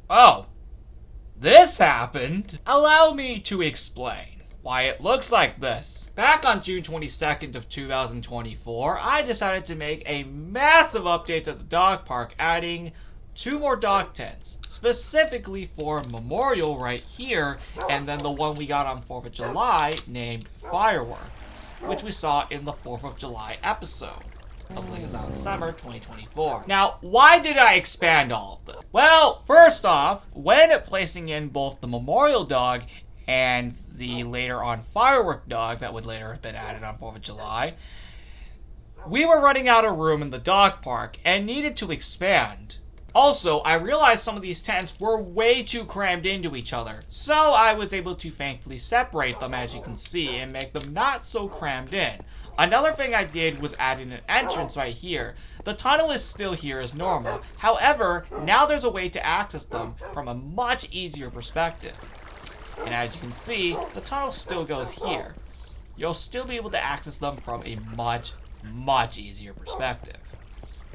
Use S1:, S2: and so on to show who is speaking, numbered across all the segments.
S1: Oh, this happened? Allow me to explain why it looks like this. Back on June 22nd of 2024, I decided to make a massive update to the dog park, adding 2 more dog tents, specifically for Memorial right here, and then the one we got on 4th of July named Firework, which we saw in the 4th of July episode of LEGO Island Summer 2024. Now, why did I expand all of this? Well, first off, when placing in both the Memorial dog and the later on Firework dog that would later have been added on 4th of July, we were running out of room in the dog park and needed to expand. Also, I realized some of these tents were way too crammed into each other, so I was able to thankfully separate them, as you can see, and make them not so crammed in. Another thing I did was add in an entrance right here. The tunnel is still here as normal, however, now there's a way to access them from a much easier perspective. And as you can see, the tunnel still goes here. You'll still be able to access them from a much easier perspective.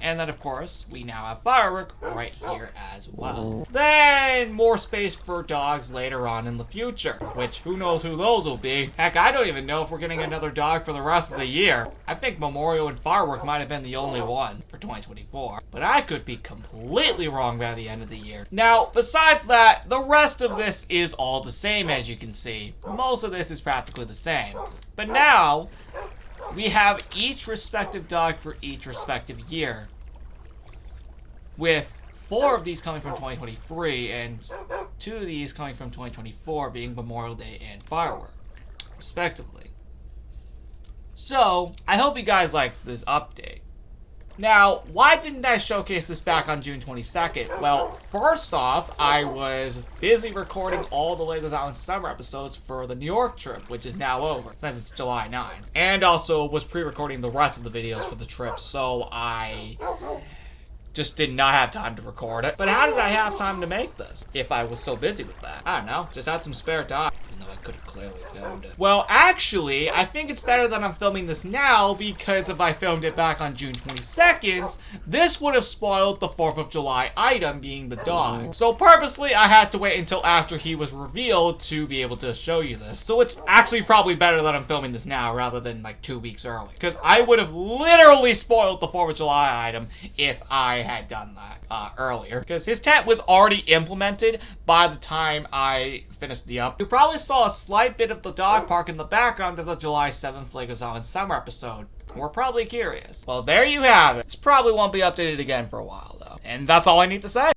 S1: And then, of course, we now have Firework right here as well. Then, more space for dogs later on in the future, which who knows who those will be. Heck, I don't even know if we're getting another dog for the rest of the year. I think Memorial and Firework might have been the only one for 2024, but I could be completely wrong by the end of the year. Now, besides that, the rest of this is all the same, as you can see. Most of this is practically the same. But now, we have each respective dog for each respective year, with 4 of these coming from 2023 and 2 of these coming from 2024, being Memorial Day and Firework, respectively. So, I hope you guys like this update. Now, why didn't I showcase this back on June 22nd? Well, first off, I was busy recording all the LEGO Island Summer episodes for the New York trip, which is now over, since it's July 9. And also was pre-recording the rest of the videos for the trip, so I just did not have time to record it. But how did I have time to make this if I was so busy with that? I don't know, just had some spare time. Even though I could have clearly filmed it. Well, actually, I think it's better that I'm filming this now, because if I filmed it back on June 22nd, this would have spoiled the 4th of July item, being the dog. So purposely, I had to wait until after he was revealed to be able to show you this. So it's actually probably better that I'm filming this now rather than like 2 weeks early, because I would have literally spoiled the 4th of July item if I had done that earlier, because his tent was already implemented by the time I finished the up. You probably saw a slight bit of the dog park in the background of the July 7th LEGO Island Summer episode. We're probably curious. Well, there you have it. This probably won't be updated again for a while, though. And that's all I need to say.